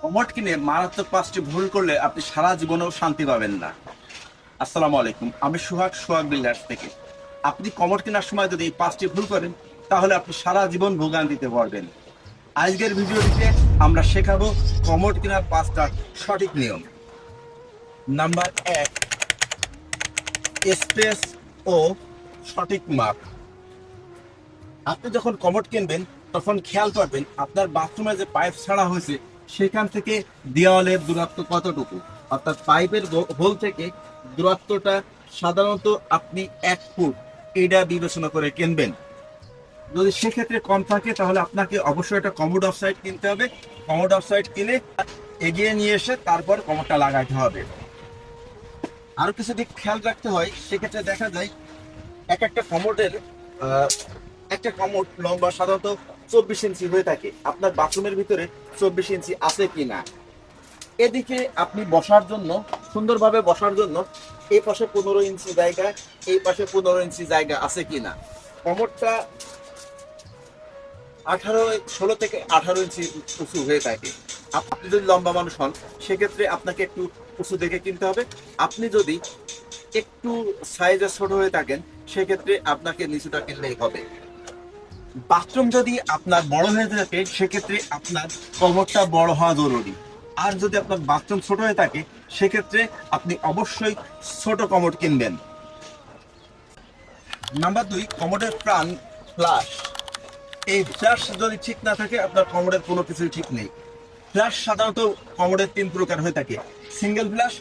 Commode কিনে মারাত্মক 5টি ভুল করলে আপনি সারা জীবনেও শান্তি পাবেন না। আসসালামু আলাইকুম, আমি সোহাগ বিল্ডার্স থেকে। আপনি কমোড কেনার সময় যদি এই 5টি ভুল করেন, তাহলে আপনি সারা জীবন ভোগান্তিতে পড়বেন। আজকের ভিডিওটিতে আমরা শেখাবো কমোড কেনার 5টা সঠিক নিয়ম। নাম্বার 1, স্পেস ও সঠিক মাপ। আপনি যখন কমোড কিনবেন তখন খেয়াল করবেন আপনার বাথরুমে যে পাইপ ছাড়া হয়েছে সেখান থেকে দেওয়ালের দূরত্ব কতটুকু, অর্থাৎ পাইপের হোল থেকে দূরত্বটা সাধারণত আপনি 1 ফুট এটা বিবেচনা করে কিনবেন। যদি সেক্ষেত্রে কম থাকে তাহলে আপনাকে অবশ্যই একটা কমোড অফসাইড কিনতে হবে। কমোড অফসাইড কিনে এগিয়ে নিয়ে এসে তারপর কমোডটা লাগাইতে হবে। আরো কিছু দিক খেয়াল রাখতে হয়। সেক্ষেত্রে দেখা যায় এক একটা কমোডের একটা কমোড লম্বা সাধারণত 24 ইঞ্চি হয়ে থাকে। আপনার বাথরুমের ভিতরে 24 ইঞ্চি আছে কিনা, এদিকে আপনি বসার জন্য সুন্দরভাবে বসার জন্য এই পাশে 15 ইঞ্চি জায়গা, এই পাশে 15 ইঞ্চি জায়গা আছে কিনা। কমোডটা 16 থেকে 18 ইঞ্চি উঁচু হয়ে থাকে। আপনি যদি লম্বা মানুষ হন সেক্ষেত্রে আপনাকে একটু উঁচু দেখে কিনতে হবে। আপনি যদি একটু সাইজে ছোট হয়ে থাকেন সেক্ষেত্রে আপনাকে নিচুটা কিনলেই হবে। বাথরুম যদি আপনার বড় হয়ে থাকে সেক্ষেত্রে আপনার কমোডটা বড় হওয়া জরুরি। আর যদি আপনার বাথরুম ছোট হয়ে থাকে সেক্ষেত্রে আপনি অবশ্যই ছোট কমোড কিনবেন। নাম্বার 2, কমোডের প্রাণ ফ্লাশ। এই ফ্ল্যাশ যদি ঠিক না থাকে আপনার কমোডের কোনো কিছুই ঠিক নেই। ফ্ল্যাশ সাধারণত কমোডের 3 প্রকার হয়ে থাকে: single flash,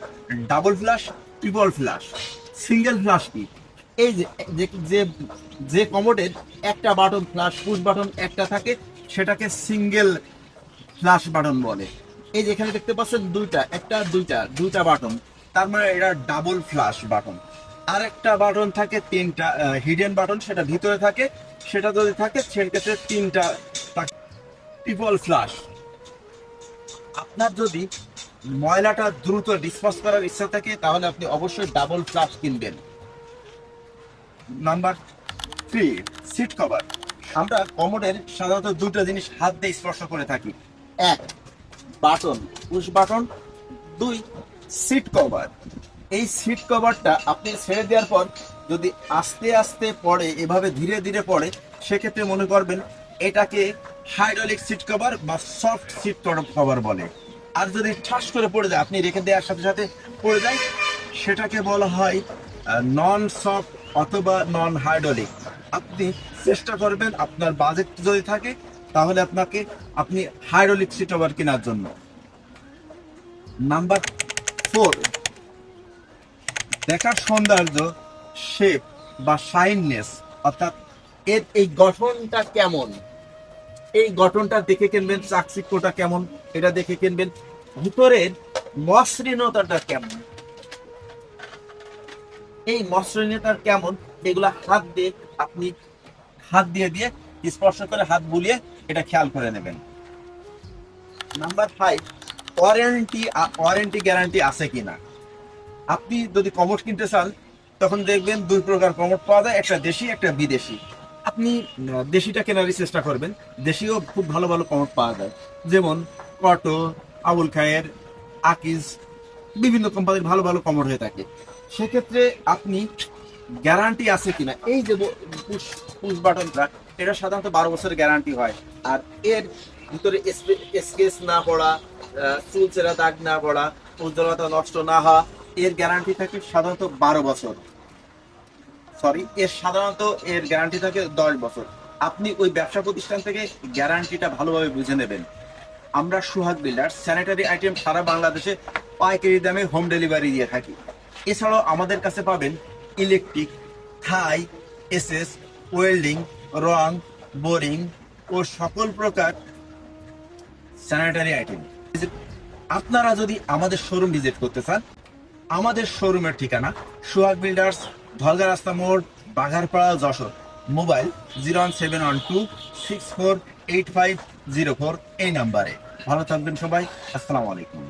double flash, triple flash. Single flash কি? এই যে যে যে কমোডের একটা বাটন ফ্ল্যাশ পুশ বাটন একটা থাকে সেটাকে সিঙ্গেল ফ্ল্যাশ বাটন বলে। এই যে এখানে দেখতে পাচ্ছেন দুইটা বাটন, তার মানে এটা ডাবল ফ্ল্যাশ বাটন। আর একটা বাটন থাকে 3টা হিডেন বাটন, সেটা ভিতরে থাকে, সেটা যদি থাকে সেক্ষেত্রে 3টা ট্রিপল ফ্ল্যাশ। আপনার যদি ময়লাটা দ্রুত ডিসপোজ করার ইচ্ছা থাকে তাহলে আপনি অবশ্যই ডাবল ফ্ল্যাশ কিনবেন। Number 3, seat cover. আমরা কমোডের সাধারণত 2টা জিনিস হাত দিয়ে স্পর্শ করে থাকি: 1, button push button, 2, seat cover. এই সিট কভারটা আপনি ছেড়ে দেওয়ার পর যদি আস্তে আস্তে পড়ে, এভাবে ধীরে ধীরে পড়ে, সেক্ষেত্রে মনে করবেন এটাকে হাইড্রোলিক সিট কভার বা সফট সিট কভার বলে। আর যদি ঠাস করে পড়ে যায়, আপনি রেখে দেওয়ার সাথে সাথে পড়ে যায়, সেটাকে বলা হয় নন সফট অথবা নন হাইড্রোলিক। আপনি চেষ্টা করবেন আপনার বাজেট যদি থাকে তাহলে আপনি হাইড্রোলিক সিট কভার কেনার জন্য। নাম্বার 4, দেখার সৌন্দর্য, শেপ বা শাইননেস, অর্থাৎ এর এই গঠনটা কেমন, এই গঠনটা দেখে কিনবেন। চাকচিক্যটা কেমন এটা দেখে কিনবেন। ভিতরের মসৃণতাটা কেমন, এই মসৃণতার কেমন, এগুলা আপনি হাত দিয়ে স্পর্শ করে হাত বুলিয়ে এটা খেয়াল করে নেবেন। নাম্বার 5, ওয়ারেন্টি গ্যারান্টি আছে কিনা। আপনি যদি কমোড কিনতে চান তখন দেখবেন 2 প্রকার কমোড পাওয়া যায়, একটা দেশি একটা বিদেশি। আপনি দেশিটা কেনারই চেষ্টা করবেন। দেশিও খুব ভালো ভালো কমোড পাওয়া যায়, যেমন কটো, আবুল খায়ের, আকিজ, বিভিন্ন কোম্পানির ভালো ভালো কমোড হয়ে থাকে। সেক্ষেত্রে আপনি গ্যারান্টি আছে কিনা, এই যে পুশ বাটনটা, এটা সাধারণত 12 বছরের গ্যারান্টি হয়। আর এর ভিতরে স্কেচ না পড়া, চুলচেরা দাগ না পড়া, উজ্জ্বলতা নষ্ট না হওয়া, এর গ্যারান্টি থাকে সাধারণত 12 বছর। এর গ্যারান্টি থাকে 10 বছর। আপনি ওই ব্যবসা প্রতিষ্ঠান থেকে গ্যারান্টিটা ভালোভাবে বুঝে নেবেন। আমরা সোহাগ বিল্ডার স্যানিটারি আইটেম সারা বাংলাদেশে পাইকারি দামে হোম ডেলিভারি দিয়ে থাকি। এছাড়াও আমাদের কাছে পাবেন ইলেকট্রিক, থাই, এসএস, ওয়েল্ডিং, রং, বোরিং ও সকল প্রকার স্যানিটারি আইটেম। আপনারা যদি আমাদের শোরুম ভিজিট করতে চান, আমাদের শোরুমের ঠিকানা সোহাগ বিল্ডার্স, ধলগা রাস্তা মোড়, বাঘারপাড়া, যশোর। মোবাইল 01712648504, এই নাম্বারে। ভালো থাকবেন সবাই। আসসালামু আলাইকুম।